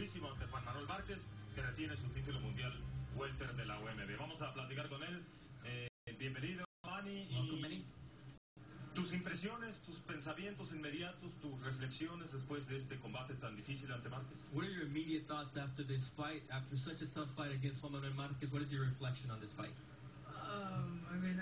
durísimo ante Juan Manuel Márquez, que retiene su título mundial welter de la OMB. Vamos a platicar con él. Bienvenido, Manny. Y tus impresiones, tus pensamientos inmediatos, tus reflexiones después de este combate tan difícil ante Márquez. What are your immediate thoughts after this fight, after such a tough fight against Juan Manuel Márquez? What is your reflection on this fight? I mean,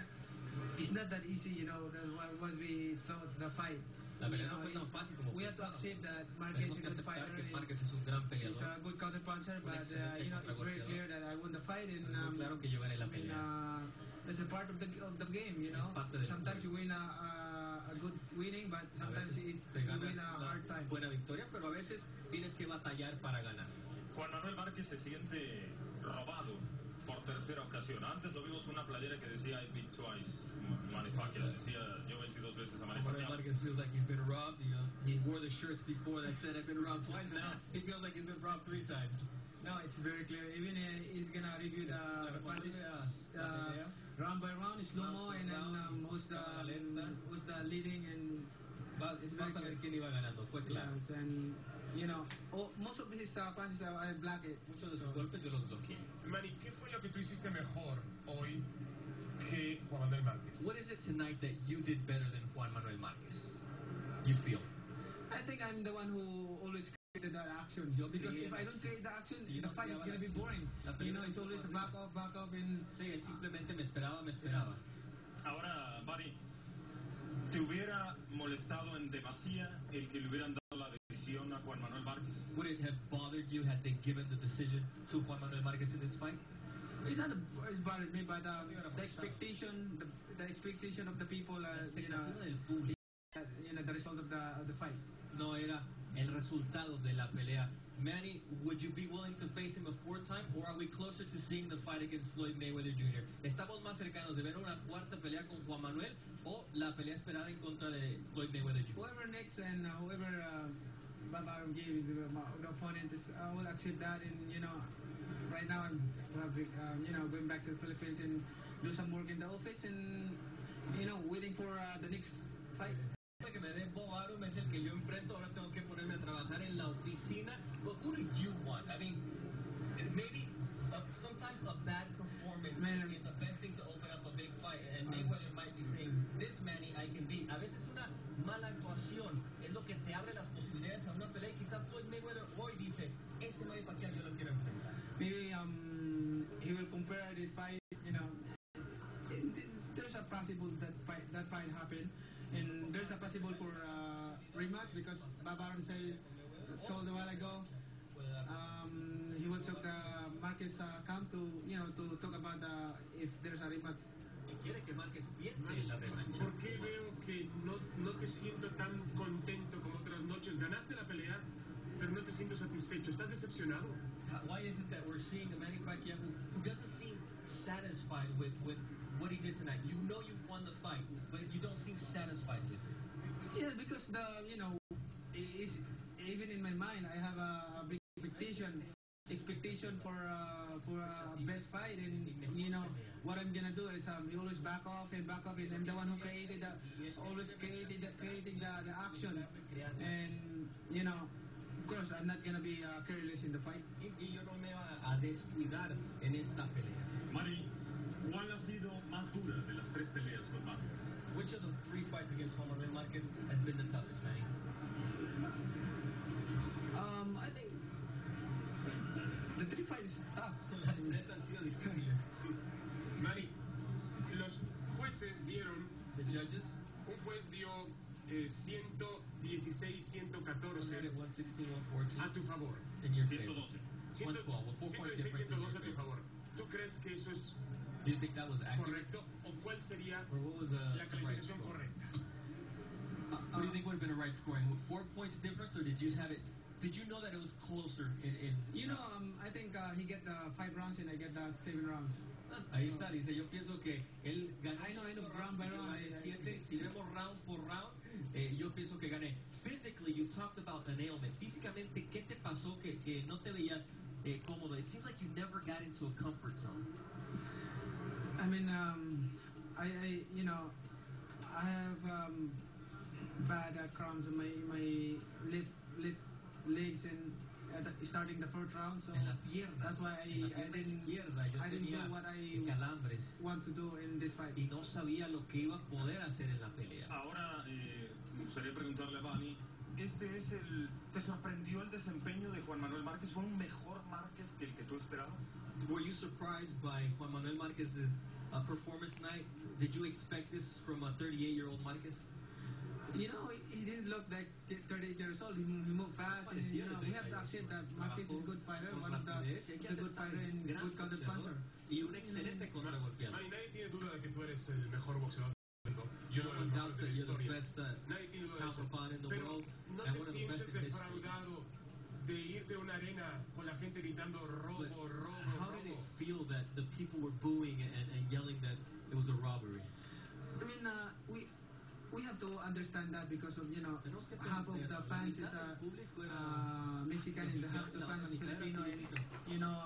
it's not that easy, you know, what we thought the fight. La pelea no fue tan fácil como we have to accept that Marquez is a good fighter. Que Márquez es un gran peleador. He's a good counter puncher, but you know, it's very clear that I won the fight, and claro que yo gané la pelea. That's a part of the game, you know. Sometimes you win a good winning, but sometimes you win a hard time. Buena victoria, pero a veces tienes que batallar para ganar. Juan Manuel Márquez se siente robado por tercera ocasión. Antes lo vimos con una playera que decía I beat twice. Manny Pacquiao decía yo vencí 2 veces a Manny Pacquiao. Márquez feels like he's been robbed. You know, he wore the shirts before that said I've been robbed twice. Now he feels like he's been robbed 3 times. No, it's very clear. Even he's gonna review the punches round by round, slow-mo, and then who's the leading, and vas a ver quién iba ganando, fue claro. Yes, and you know, most of his punches I blocked it. Muchos de sus golpes yo los bloqueé. Manny, ¿qué fue lo que tú hiciste mejor hoy que Juan Manuel Márquez? What is it tonight that you did better than Juan Manuel Márquez? You feel? I think I'm the one who always created that action, because if I don't create the action, the fight is going to be boring. You know, it's always back up, and... Sí, él simplemente me esperaba. Ahora, Manny, ¿te hubiera molestado en demasía el que le hubieran dado la decisión a Juan Manuel Márquez? Would it have bothered you had they given the decision to Juan Manuel Márquez in this fight? It's bothered me, but the expectation of the people, you know, the result of the fight. No era el resultado de la pelea. Manny, would you be willing to face him a 4th time, or are we closer to seeing the fight against Floyd Mayweather Jr.? ¿Estamos más cercanos de ver una 4ª pelea con Juan Manuel o la pelea esperada en contra de Floyd Mayweather Jr.? Whoever next and whoever Babaron gave the opponent, I will accept that. And you know, right now I'm you know, going back to the Philippines and do some work in the office, and you know, waiting for the next fight. Que me den Bob Arum es el que yo enfrento, ahora tengo que ponerme a trabajar en la oficina. But who do you want? I mean, maybe sometimes a bad performance is the best thing to open up a big fight, and Mayweather might be saying, this Manny I can beat. A veces una mala actuación es lo que te abre las posibilidades a una pelea, y quizá Floyd Mayweather hoy dice, ese Manny Pacquiao yo lo quiero enfrentar. Maybe he will compare this fight, you know, there's a possible that fight happen, and there's a possible for rematch, because Babaron told a while ago he will take the Marquez camp to, you know, to talk about if there's a rematch. Quiere que Márquez piense en la revancha. ¿Por qué veo que no te siento tan contento como otras noches? Ganaste la pelea, pero no te siento satisfecho. ¿Estás decepcionado? Why is it that we're seeing a Manny Pacquiao who doesn't seem satisfied with what he did tonight? You know you won the fight, but you don't seem satisfied with it. Yeah, because you know, even in my mind, I have a big expectation for a best fight, and you know what I'm gonna do is you always back off, and I'm the one who created creating the action, and you know, of course I'm not gonna be careless in the fight. Y yo no me va a descuidar en esta pelea. Manny, ¿cuál ha sido más dura de las 3 peleas con Márquez? Which of the 3 fights against Juan Manuel Márquez has been the toughest, Manny? I think the 3 fights tough. Las 3 han sido difíciles. Manny, los jueces dieron... The judges? Un juez dio 116-114 a tu favor. In your 112. 112, with 4 points difference. 116-112 a tu favor. ¿Tú crees que eso es Do you think that was accurate? correcto? ¿O cuál sería Or what was la the right calificación score? correcta? What do you think would have been a right scoring? 4 points difference, or did you have it? Did you know that it was closer in You know, I think he get 5 rounds and I get 7 rounds. Ahí está, dice, yo pienso que él ganó. I know, round by round. 7, si vemos round por round, yo pienso que gané. Physically, you talked about an ailment. Físicamente, ¿qué te pasó que no te veías cómodo? It seems like you never got into a comfort zone. I mean, I you know, I have bad cramps in my legs, and starting the first round, so En la pierna. that's why En la I pierna didn't izquierda yo tenía do what I calambres want to do in this fight. y no sabía lo que iba a poder hacer en la pelea. Ahora, me gustaría preguntarle a Vani, ¿te sorprendió el desempeño de Juan Manuel Márquez? ¿Fue un mejor Márquez que el que tú esperabas? Were you surprised by Juan Manuel Márquez's performance tonight? Did you expect this from a 38-year-old Márquez? You know, he didn't look like 38 years old. He moved fast. And, you know, we have to accept that Marquez is a good fighter, one of the good fighter and good counter puncher. Y un excelente contragolpeador. Manny, nadie tiene duda de que tú eres el mejor boxeador del mundo. Y uno de los No mejores doubt de la that you're the historia. best Nadie tiene duda de eso. counterpart in the Pero world no and te one of the sientes best in history. defraudado de irte a una arena con la gente gritando robo, But robo, how did robo. it feel that the people were booing and yelling that it was a robbery? I mean, we have to understand that because of, you know, half of the fans is Mexican and half the fans is Filipino, and you know,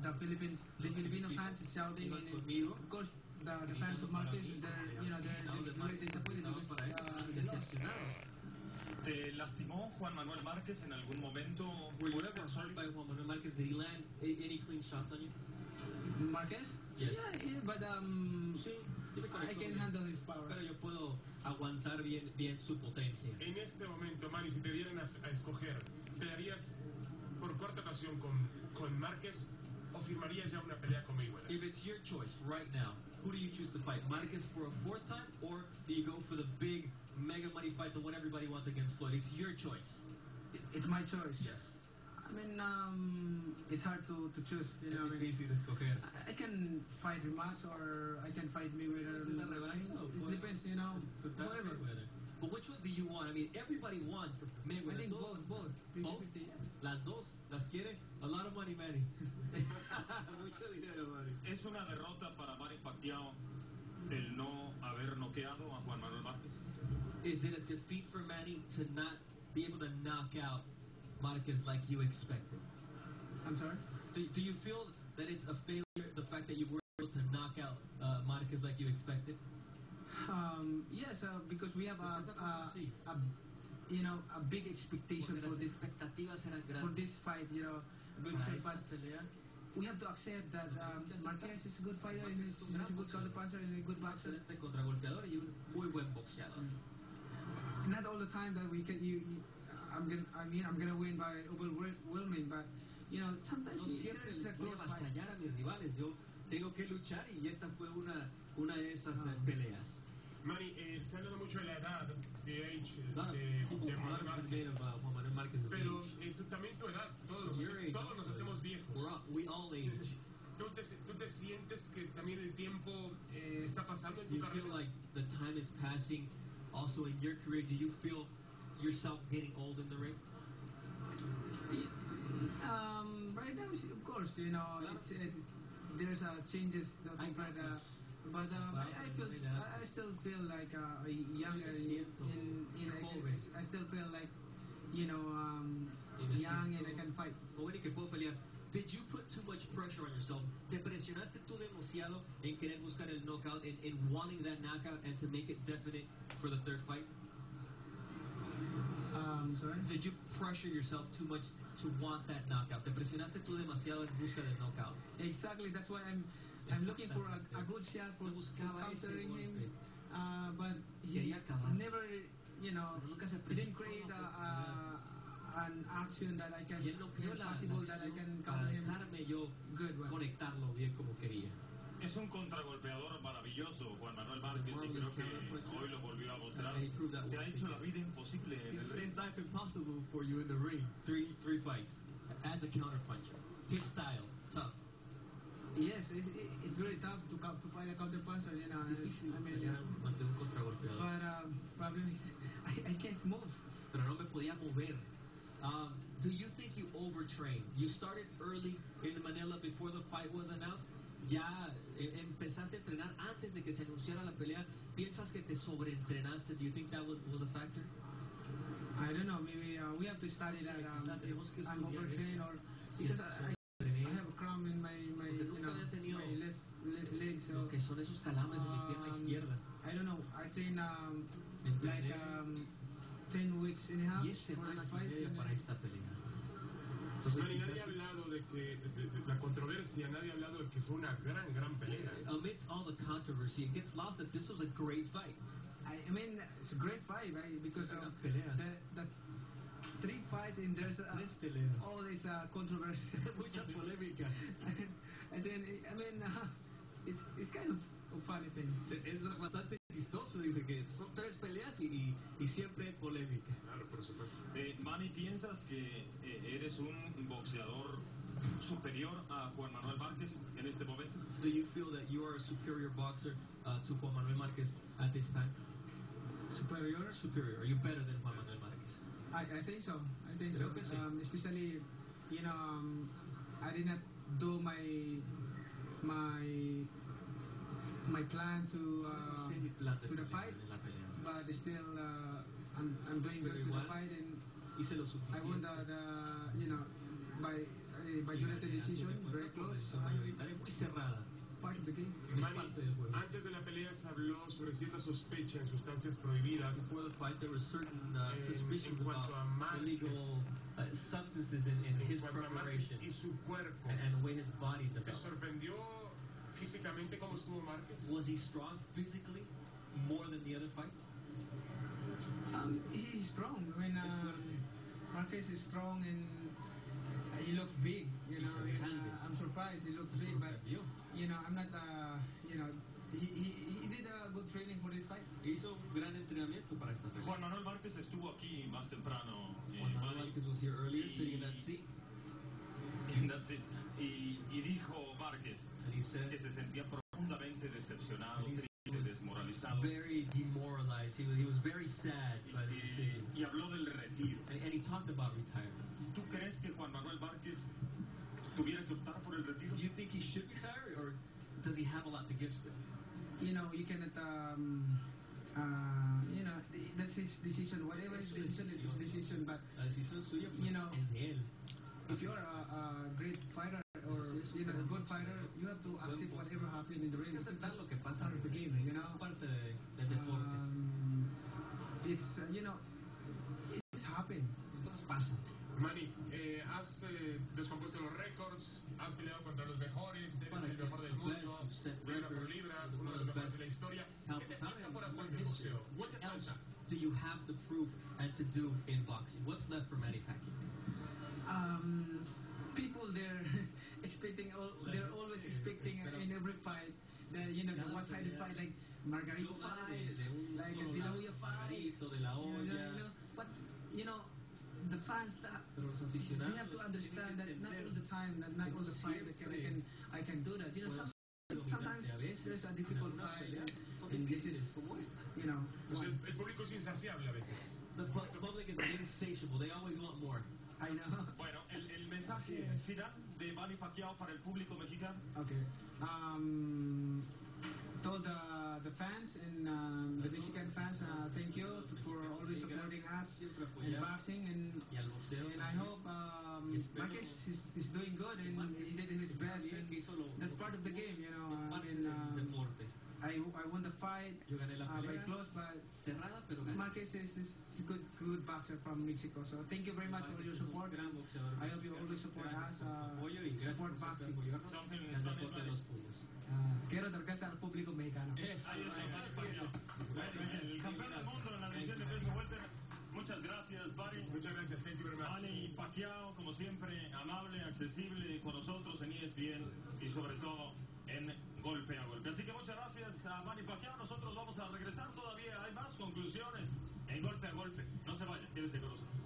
the Filipino fans is shouting, and of course the fans of Marquez, they're very disappointed because ¿Te lastimó Juan Manuel Márquez en algún momento? Were you ever hurt by Juan Manuel Márquez? Did he land any clean shots on you? Marquez? Yes. Yeah, but Sí me I conectó can bien. handle his power. Pero yo puedo aguantar bien su potencia. En este momento, Manny, si te dieran a escoger, ¿pelearías por cuarta ocasión con Márquez o firmarías ya una pelea con Mayweather? If it's your choice right now, who do you choose to fight? Marquez for a fourth time, or do you go for the big mega money fight, the one everybody wants against Floyd? It's your choice. It's my choice. Yes. I mean, it's hard to choose. You know, Es difícil escoger. I can fight rematch or I can fight Mayweather. Es una revancha o It depends, you know, whatever. But which one do you want? I mean, everybody wants Mayweather. I think both. 50-50, yes. Las dos, las quiere. A lot of money, Manny. Mucho dinero, Manny. ¿Es una derrota para Manny Pacquiao el no haber noqueado a Juan Manuel Márquez? Is it a defeat for Manny to not be able to knock out Marquez like you expected? I'm sorry? Do you feel that it's a failure, the fact that you were able to knock out Marquez like you expected? Yes, because we have a big expectation for this fight, you know, good fight. We have to accept that Marquez is a good fighter, and he's a good counterpuncher, and a good boxer. Excelente contragolpeador y un muy buen boxeador. Not all the time that we can. I'm gonna win by overwhelming, but you know, sometimes No siempre it's a voy a close fight. avasallar a mis rivales. Yo tengo que luchar y esta fue una de esas peleas. Manny, se ha hablado mucho de la edad, de age, People de a lot Juan of debate Márquez. about Juan Manuel Márquez's Pero age. también tu edad, Your age todos nos also. hacemos viejos. We all age. ¿Tú te sientes que también el tiempo está pasando en Do tu you feel carrera? like the time is passing also in your career? Do you feel yourself getting old in the ring? Right now, of course, you know, there's changes compared. But I still feel like younger. I still feel like, you know, young and I can fight. Joven y que puedo pelear. Did you put too much pressure on yourself? ¿Te presionaste tú demasiado en querer buscar el knockout, in wanting that knockout and to make it definite for the third fight? Sorry? Did you pressure yourself too much to want that knockout? ¿Te presionaste tú demasiado en busca del knockout? Exactly. That's why I'm looking for a good shot for countering him. But he never, you know, he didn't create an action that I can, Y él no creó la possible that I can counter him. dejarme yo Good one. conectarlo bien como quería. Es un contragolpeador maravilloso, Juan Manuel Márquez, y creo que hoy lo volvió a mostrar. Te ha hecho la vida imposible en el ring. It's life impossible for you in the ring. Three fights as a counterpuncher. His style, tough. Yes, it's very tough to fight a counterpuncher, you know. Difícil I mean, pelear ante un contragolpeador. but problem is I can't move. Pero no me podía mover. Do you think you overtrained? You started early in Manila before the fight was announced. Ya empezaste a entrenar antes de que se anunciara la pelea. ¿Piensas que te sobreentrenaste? Do you think that was a factor? I don't know. Maybe we have to study that. Quizá tenemos que I'm estudiar overtrained, eso. or because I have a cramp in my Porque nunca había tenido my left leg. So lo que son esos calambres en mi pierna izquierda. I don't know. I train like 10 weeks and a half 10 for this semanas y fight. media para esta pelea. Entonces, nadie ha hablado de que de la controversia, nadie ha hablado de que fue una gran pelea. amidst all the controversy, it gets lost that this was a great fight. I mean, it's a great fight, right? Because Una pelea. the 3 fights and there's Tres peleas. all this controversy. Mucha polémica. I mean, it's kind of a funny thing. Es bastante chistoso, dice que son 3 peleas y siempre polémica. Claro, por supuesto. Manny, ¿piensas que eres un boxeador superior a Juan Manuel Márquez en este momento? Do you feel that you are a superior boxer to Juan Manuel Marquez at this time? Superior? Superior. Are you better than Juan Manuel Marquez? I think so. I think Creo so. que sí. Especially, I did not do my plan to the fight, but still I'm doing good to the fight, and Hice lo I suficiente. won by unanimous decision, very close. Mayoritaria, muy cerrada. Part of the game. Es Manny, parte del juego. antes de la pelea se habló sobre cierta sospecha en sustancias prohibidas. Before the fight, there were certain suspicions en cuanto about a Marquez. illegal substances in his En cuanto a Marquez preparation y su cuerpo. and the way his body ¿Te developed. sorprendió físicamente cómo estuvo Marquez? Was he strong physically more than the other fights? He's strong. I mean, Es fuerte. Marquez is strong and he looks big. He's grande. I'm surprised he looks Me big, but sorprendió. I'm not. He did a good training for this fight. Hizo un gran entrenamiento para esta pelea. Juan Manuel Márquez estuvo aquí más temprano. Juan Manuel Manny, Marquez was here earlier, sitting in that seat, that's it. Y dijo Márquez and he said que se sentía profundamente decepcionado, He's- triste, desmoralizado. very demoralized. He was very sad by the decision. Y habló del retiro. And he talked about retirement. ¿Tú crees que Juan Manuel Márquez tuviera que optar por el retiro? Do you think he should retire, or does he have a lot to give still? You cannot. That's his decision. Whatever his decision is his decision. But La decisión suya, pues, es de él. if you are a great fighter or a good fighter, you have to accept whatever happens in the ring. Tienes que aceptar lo que pasa Part of the en el game, ring. Es parte del deporte. It's it's happened. Las cosas pasan. Manny, has descompuesto los récords, has peleado contra los mejores, eres el mejor del mundo, libra por libra, uno de los mejores de la historia. ¿Qué te falta por hacer en el boxeo? ¿Qué What te else falta? do you have to prove and to do in boxing? What's left for Manny Pacquiao? People they're they're always expecting in every fight that the one-sided fight like Margarito fight, like a De La Hoya fight. Margarito, De La Hoya. But the fans Pero los they aficionados have to understand that not all the time, that not all the fight I can do that. Sometimes there's a difficult fight, and this is Pues el público es insaciable a veces. The public is insatiable. They always want more. I know. Bueno, el mensaje final de Manny Pacquiao para el público mexicano. Okay. Told the fans and the Mexican fans, thank you for always supporting us in boxing, and Y al boxeo. I hope Marquez is doing good and he did his best. And that's part of the game, Parte I mean, del deporte. I won the fight Yo gané la by pelea. close, but Cerrada, pero gané. Marquez is a good boxer from Mexico. So thank you very much for your support. Gran boxeador. I hope you always support us, Apoyo y gracias support por boxing. apoyarnos Something in en el Spanish, deporte de Manny. los puños. Quiero dar gracias al público mexicano. Ahí está Manny Pacquiao. El campeón del mundo en la división de peso welter. Muchas gracias, Barry. Muchas gracias, thank you very much. Manny Pacquiao, como siempre, amable, accesible con nosotros en ESPN y sobre todo en Golpe a Golpe. Así que muchas gracias a Manny Pacquiao. Nosotros vamos a regresar todavía. Hay más conclusiones en Golpe a Golpe. No se vayan, quédese con nosotros.